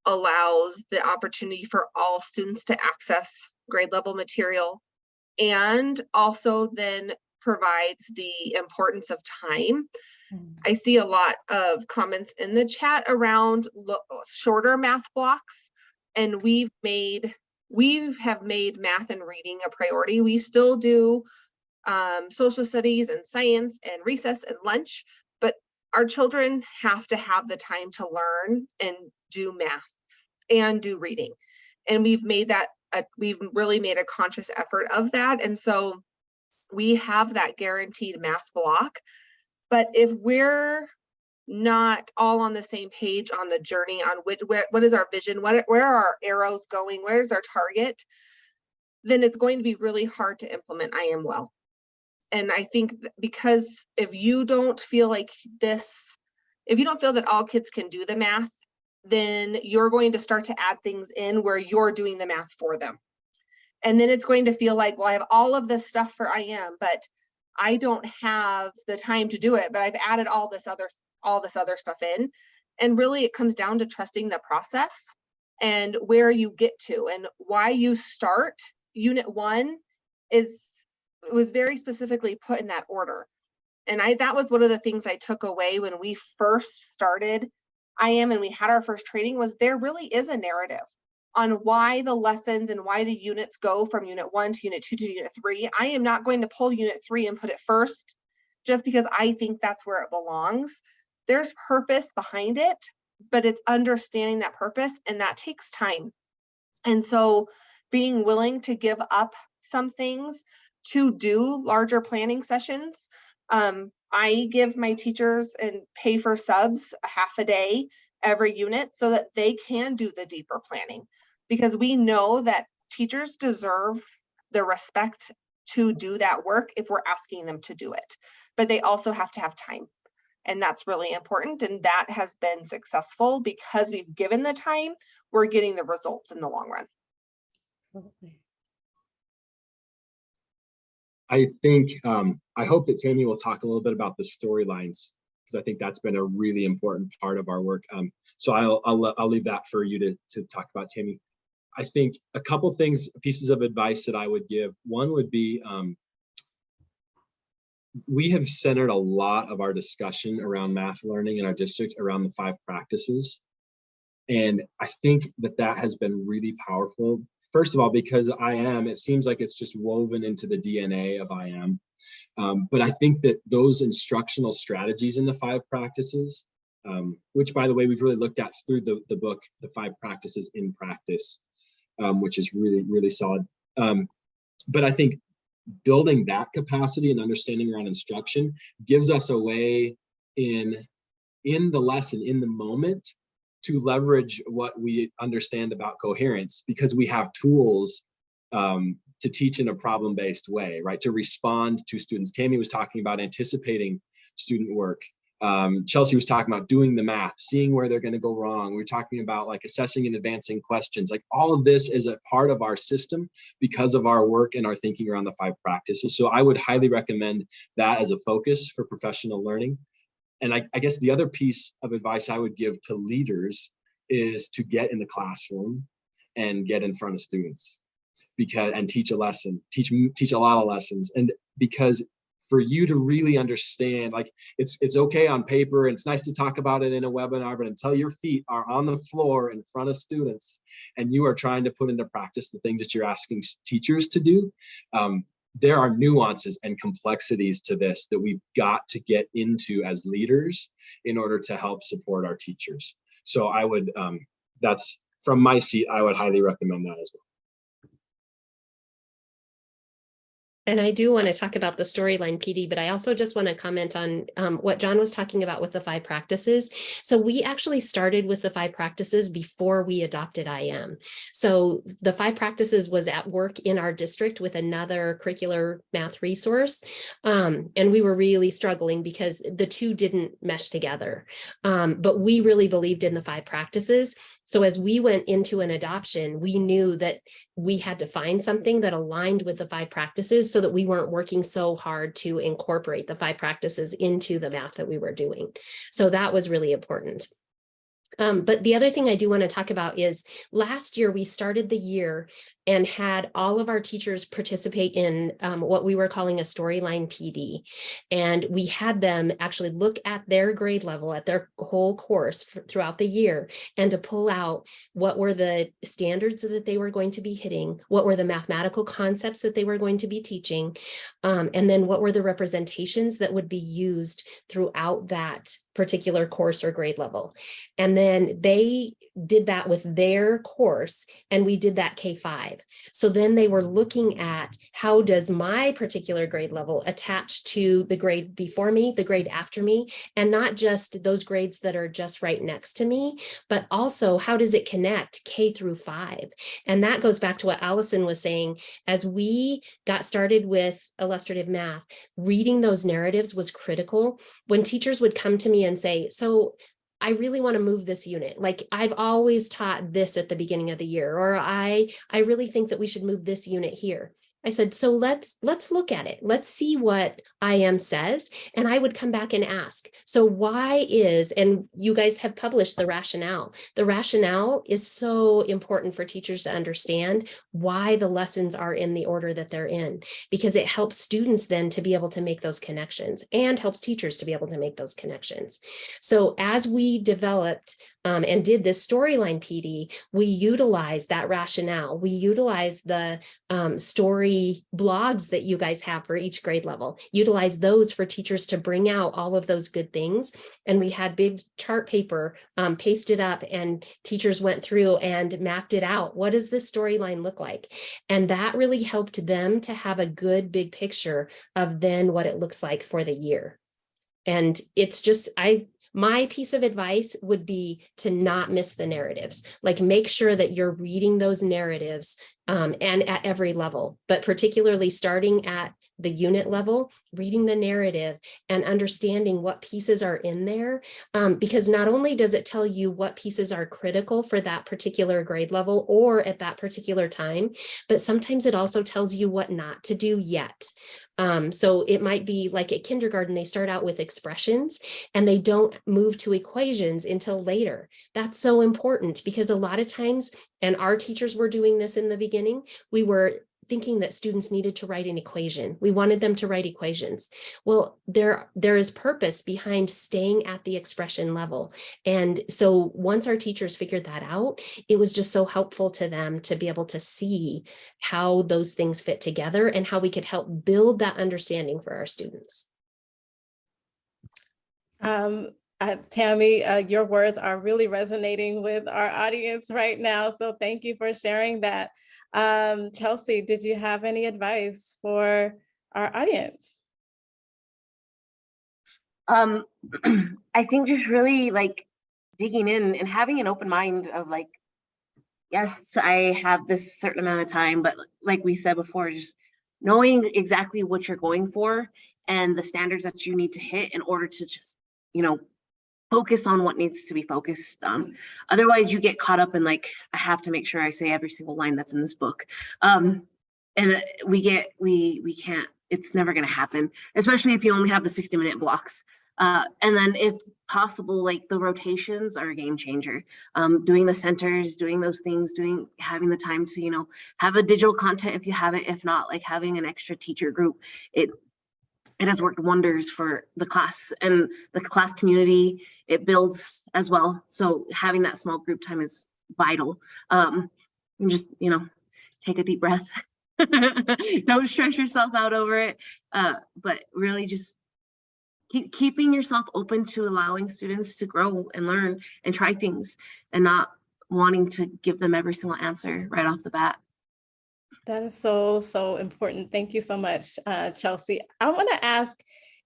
allows the opportunity for all students to access grade level material, and also then provides the importance of time. I see a lot of comments in the chat around shorter math blocks, and we have made math and reading a priority. We still do social studies and science and recess and lunch, but our children have to have the time to learn and do math and do reading. And we've really made a conscious effort of that. And so we have that guaranteed math block. But if we're not all on the same page on the journey on what is our vision, where are our arrows going, where's our target, then it's going to be really hard to implement I Am Well. And I think because if you don't feel that all kids can do the math, then you're going to start to add things in where you're doing the math for them. And then it's going to feel like, well, I have all of this stuff for I Am, but I don't have the time to do it, but I've added all this other stuff in. And really it comes down to trusting the process and where you get to, and why you start unit 1 was very specifically put in that order. And that was one of the things I took away when we first started I Am and we had our first training, was there really is a narrative on why the lessons and why the units go from unit 1 to unit 2 to unit 3. I am not going to pull unit 3 and put it first just because I think that's where it belongs. There's purpose behind it, but it's understanding that purpose, and that takes time. And so being willing to give up some things to do larger planning sessions. I give my teachers and pay for subs a half a day every unit so that they can do the deeper planning, because we know that teachers deserve the respect to do that work if we're asking them to do it, but they also have to have time. And that's really important. And that has been successful because we've given the time, we're getting the results in the long run. Absolutely. I think, I hope that Tammy will talk a little bit about the storylines, because I think that's been a really important part of our work. So I'll leave that for you to talk about, Tammy. I think a couple things, pieces of advice that I would give. One would be, we have centered a lot of our discussion around math learning in our district around the 5 practices. And I think that has been really powerful. First of all, because IM, it seems like it's just woven into the DNA of IM. But I think that those instructional strategies in the 5 practices, which by the way, we've really looked at through the book, the 5 practices in practice, which is really, really solid. But I think building that capacity and understanding around instruction gives us a way in the lesson, in the moment, to leverage what we understand about coherence, because we have tools to teach in a problem-based way, right? To respond to students. Tammy was talking about anticipating student work. Chelsea was talking about doing the math, seeing where they're going to go wrong. We're talking about like assessing and advancing questions. Like all of this is a part of our system because of our work and our thinking around the 5 practices. So I would highly recommend that as a focus for professional learning. And I guess the other piece of advice I would give to leaders is to get in the classroom and get in front of students, and teach a lesson, teach a lot of lessons. And because for you to really understand, like it's okay on paper and it's nice to talk about it in a webinar, but until your feet are on the floor in front of students and you are trying to put into practice the things that you're asking teachers to do, there are nuances and complexities to this that we've got to get into as leaders in order to help support our teachers. So I would, that's from my seat, I would highly recommend that as well. And I do want to talk about the storyline PD, but I also just want to comment on what John was talking about with the 5 practices. So we actually started with the 5 practices before we adopted IM. So the 5 practices was at work in our district with another curricular math resource. And we were really struggling because the 2 didn't mesh together. But we really believed in the 5 practices. So as we went into an adoption, we knew that we had to find something that aligned with the 5 practices so that we weren't working so hard to incorporate the 5 practices into the math that we were doing. So that was really important. But the other thing I do want to talk about is last year we started the year and had all of our teachers participate in what we were calling a storyline PD. And we had them actually look at their grade level, at their whole course throughout the year, and to pull out what were the standards that they were going to be hitting, what were the mathematical concepts that they were going to be teaching, and then what were the representations that would be used throughout that particular course or grade level. And then they did that with their course, and we did that K-5. So then they were looking at how does my particular grade level attach to the grade before me, the grade after me, and not just those grades that are just right next to me, but also how does it connect K through 5? And that goes back to what Allison was saying. As we got started with illustrative math, reading those narratives was critical. When teachers would come to me and say, so I really want to move this unit. Like I've always taught this at the beginning of the year, or I really think that we should move this unit here. I said, so let's look at it. Let's see what IM says. And I would come back and ask, so why is, and you guys have published the rationale. The rationale is so important for teachers to understand why the lessons are in the order that they're in, because it helps students then to be able to make those connections and helps teachers to be able to make those connections. So as we developed and did this storyline PD, we utilized that rationale. We utilized the story blogs that you guys have for each grade level, utilize those for teachers to bring out all of those good things. And we had big chart paper pasted up, and teachers went through and mapped it out. What does this storyline look like? And that really helped them to have a good big picture of then what it looks like for the year. And it's just, my piece of advice would be to not miss the narratives. Like make sure that you're reading those narratives and at every level, but particularly starting at the unit level, reading the narrative and understanding what pieces are in there. Because not only does it tell you what pieces are critical for that particular grade level or at that particular time, but sometimes it also tells you what not to do yet. So it might be like at kindergarten, they start out with expressions and they don't move to equations until later. That's so important because a lot of times, and our teachers were doing this in the beginning, we were thinking that students needed to write an equation. We wanted them to write equations. Well, there is purpose behind staying at the expression level. And so once our teachers figured that out, it was just so helpful to them to be able to see how those things fit together and how we could help build that understanding for our students. Tammy, your words are really resonating with our audience right now. So thank you for sharing that. Chelsea, did you have any advice for our audience? I think just really like digging in and having an open mind of like, yes, I have this certain amount of time, but like we said before, just knowing exactly what you're going for and the standards that you need to hit in order to just, focus on what needs to be focused on. Otherwise you get caught up in like, I have to make sure I say every single line that's in this book. And we can't, it's never going to happen, especially if you only have the 60-minute blocks. And then if possible, like the rotations are a game changer. Doing the centers, doing those things, having the time to, have a digital content if you have it, if not, like having an extra teacher group, it has worked wonders for the class and the class community. It builds as well. So having that small group time is vital. And just, take a deep breath. Don't stress yourself out over it. But really just keeping yourself open to allowing students to grow and learn and try things and not wanting to give them every single answer right off the bat. That is so, so important. Thank you so much, Chelsea. I want to ask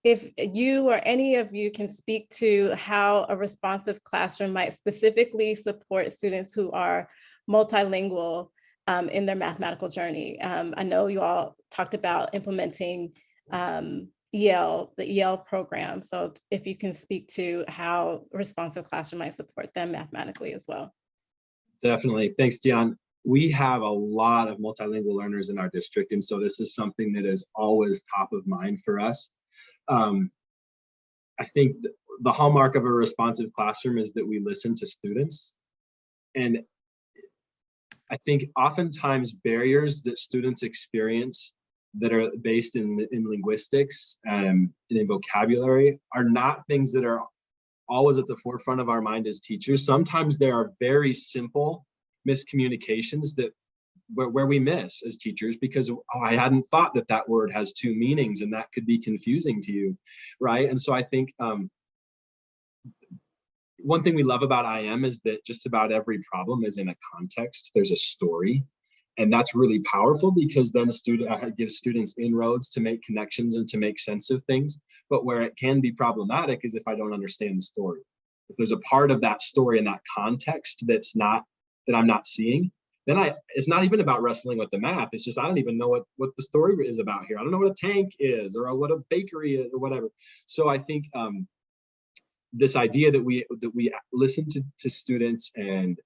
if you or any of you can speak to how a responsive classroom might specifically support students who are multilingual in their mathematical journey. I know you all talked about implementing the EL program. So if you can speak to how a responsive classroom might support them mathematically as well. Definitely. Thanks, Dion. We have a lot of multilingual learners in our district, and so this is something that is always top of mind for us. I think the hallmark of a responsive classroom is that we listen to students, and I think oftentimes barriers that students experience that are based in linguistics and in vocabulary are not things that are always at the forefront of our mind as teachers. Sometimes there are very simple miscommunications that where we miss as teachers because I hadn't thought that word has two meanings and that could be confusing to you, right? And so I think one thing we love about IM is that just about every problem is in a context. There's a story, and that's really powerful because then gives students inroads to make connections and to make sense of things. But where it can be problematic is if I don't understand the story. If there's a part of that story in that context that I'm not seeing, then it's not even about wrestling with the math. It's just I don't even know what the story is about here. I don't know what a tank is or what a bakery is or whatever. So I think this idea that we listen to students and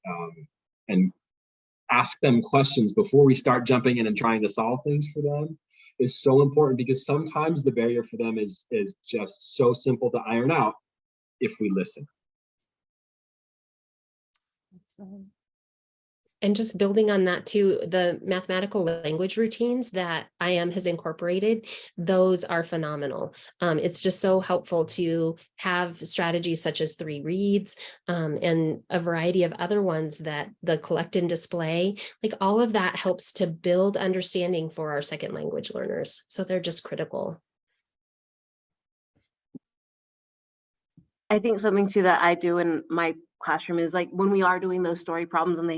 ask them questions before we start jumping in and trying to solve things for them is so important, because sometimes the barrier for them is just so simple to iron out if we listen. And just building on that too, the mathematical language routines that IM has incorporated, those are phenomenal. It's just so helpful to have strategies such as 3 reads and a variety of other ones that the collect and display, like all of that helps to build understanding for our second language learners. So they're just critical. I think something too that I do in my classroom is like when we are doing those story problems and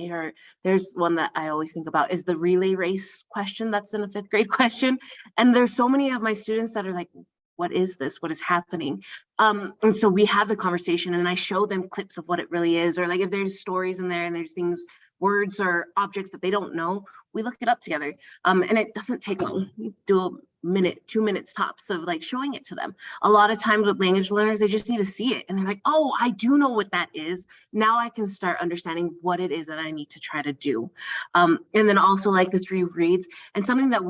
there's one that I always think about is the relay race question that's in a 5th grade question. And there's so many of my students that are like, what is this? What is happening? And so we have the conversation and I show them clips of what it really is, or like if there's stories in there and there's things, words or objects that they don't know, we look it up together. And it doesn't take long. We do minute, 2 minutes tops of like showing it to them. A lot of times with language learners, they just need to see it and they're like, oh, I do know what that is. Now I can start understanding what it is that I need to try to do. And then also like the 3 reads, and something that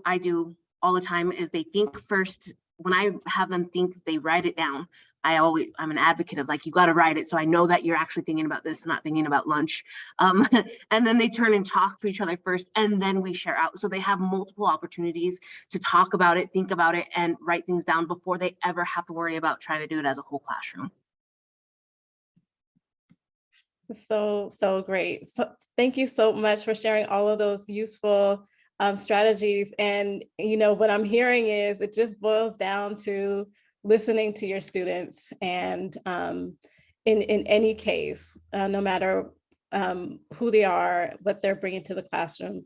I do all the time is they think first. When I have them think, they write it down. I'm an advocate of like, you got to write it so I know that you're actually thinking about this, not thinking about lunch. And then they turn and talk to each other first, and then we share out. So they have multiple opportunities to talk about it, think about it, and write things down before they ever have to worry about trying to do it as a whole classroom. So great. So thank you so much for sharing all of those useful strategies. And, you know, what I'm hearing is it just boils down to listening to your students. And in any case, no matter who they are, what they're bringing to the classroom,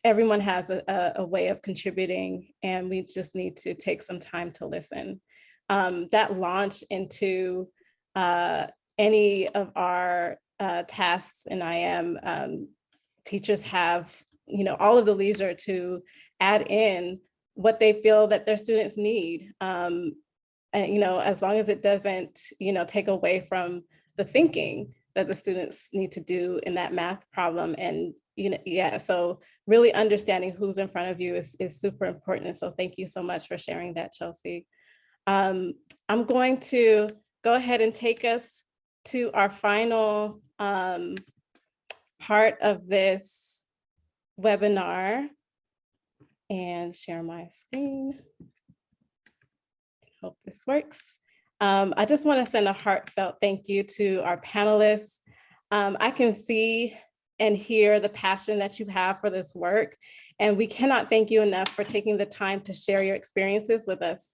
everyone has a way of contributing, and we just need to take some time to listen. That launch into any of our tasks in IM, teachers have, you know, all of the leisure to add in what they feel that their students need. And, you know, as long as it doesn't, you know, take away from the thinking that the students need to do in that math problem. And, you know, yeah, so really understanding who's in front of you is super important. So thank you so much for sharing that, Chelsea. I'm going to go ahead and take us to our final part of this webinar and share my screen. Hope this works. I just want to send a heartfelt thank you to our panelists. I can see and hear the passion that you have for this work, and we cannot thank you enough for taking the time to share your experiences with us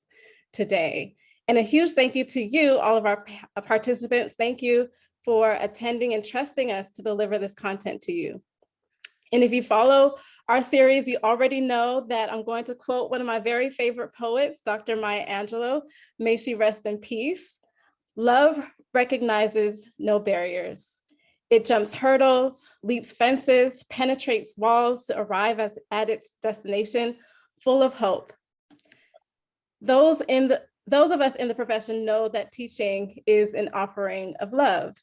today. And a huge thank you to you, all of our participants. Thank you for attending and trusting us to deliver this content to you. And if you follow our series, you already know that I'm going to quote one of my very favorite poets, Dr. Maya Angelou, may she rest in peace. Love recognizes no barriers. It jumps hurdles, leaps fences, penetrates walls to arrive at its destination, full of hope. Those of us in the profession know that teaching is an offering of love.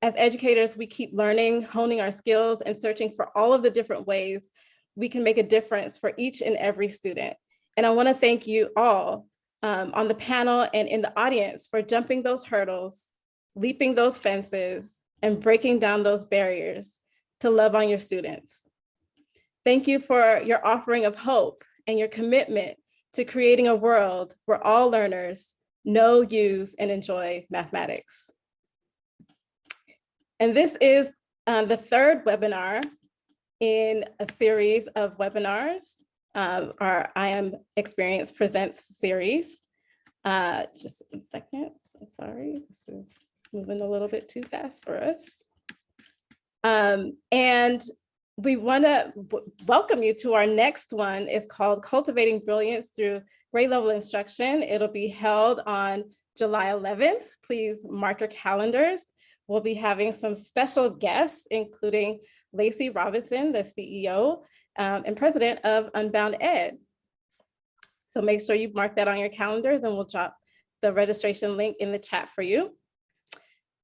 As educators, we keep learning, honing our skills, and searching for all of the different ways we can make a difference for each and every student. And I want to thank you all on the panel and in the audience for jumping those hurdles, leaping those fences, and breaking down those barriers to love on your students. Thank you for your offering of hope and your commitment to creating a world where all learners know, use, and enjoy mathematics. And this is the 3rd webinar in a series of webinars, our IM Experience Presents series. Just a second, so sorry, this is moving a little bit too fast for us. And we want to welcome you to our next one. It's called Cultivating Brilliance Through Grade Level Instruction. It'll be held on July 11th. Please mark your calendars. We'll be having some special guests, including Lacey Robinson, the CEO and president of Unbound Ed. So make sure you mark that on your calendars, and we'll drop the registration link in the chat for you.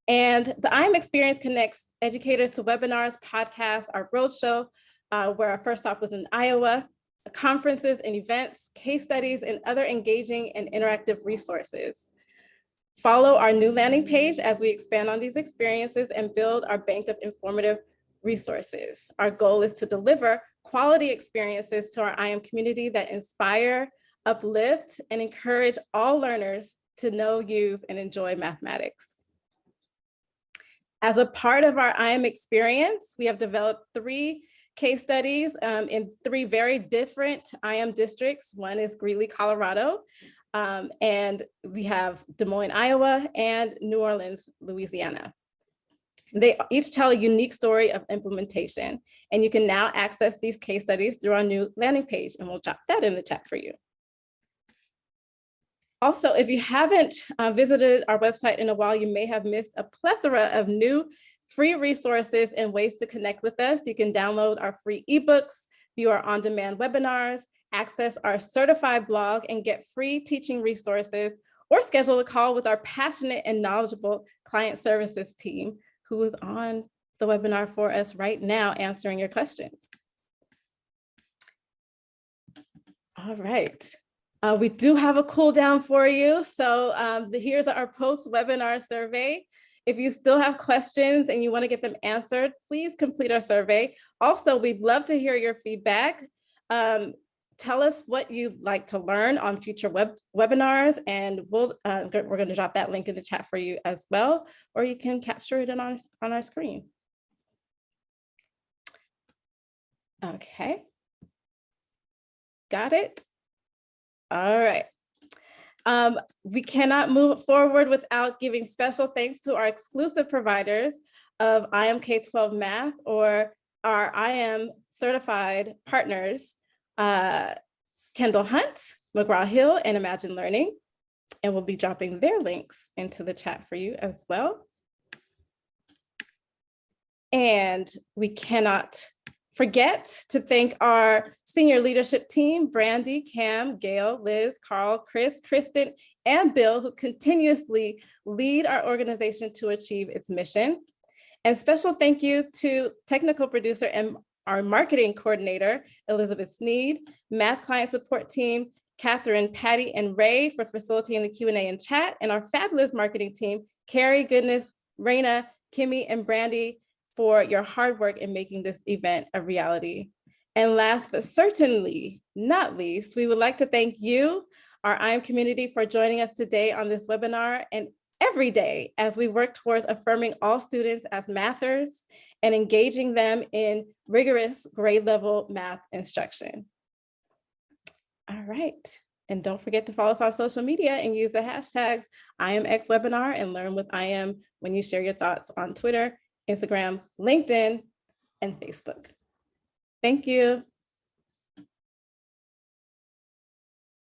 And the IM Experience connects educators to webinars, podcasts, our roadshow, where our first stop was in Iowa, conferences and events, case studies, and other engaging and interactive resources. Follow our new landing page as we expand on these experiences and build our bank of informative resources. Our goal is to deliver quality experiences to our IM community that inspire, uplift, and encourage all learners to know, use, and enjoy mathematics. As a part of our IM experience, we have developed 3 case studies in 3 very different IM districts. One is Greeley, Colorado, and we have Des Moines, Iowa, and New Orleans, Louisiana. They each tell a unique story of implementation, and you can now access these case studies through our new landing page, and we'll drop that in the chat for you. Also, if you haven't visited our website in a while, you may have missed a plethora of new free resources and ways to connect with us. You can download our free ebooks, view our on-demand webinars, access our certified blog, and get free teaching resources, or schedule a call with our passionate and knowledgeable client services team who is on the webinar for us right now answering your questions. All right. We do have a cool down for you. So here's our post-webinar survey. If you still have questions and you want to get them answered, please complete our survey. Also, we'd love to hear your feedback. Tell us what you'd like to learn on future webinars, and we're going to drop that link in the chat for you as well, or you can capture it on our screen. Okay. Got it? All right. We cannot move forward without giving special thanks to our exclusive providers of IM K-12 Math, or our IM certified partners, Kendall Hunt, McGraw-Hill, and Imagine Learning. And we'll be dropping their links into the chat for you as well. And we cannot forget to thank our senior leadership team, Brandy, Cam, Gail, Liz, Carl, Chris, Kristen, and Bill, who continuously lead our organization to achieve its mission. And special thank you to technical producer and our marketing coordinator, Elizabeth Sneed, math client support team, Catherine, Patty, and Ray for facilitating the Q&A and chat, and our fabulous marketing team, Carrie, Goodness, Raina, Kimmy, and Brandy, for your hard work in making this event a reality. And last but certainly not least, we would like to thank you, our IM community, for joining us today on this webinar and every day as we work towards affirming all students as mathers and engaging them in rigorous grade level math instruction. All right. And don't forget to follow us on social media and use the hashtags IMXWebinar and Learn with IM when you share your thoughts on Twitter, Instagram, LinkedIn, and Facebook. Thank you.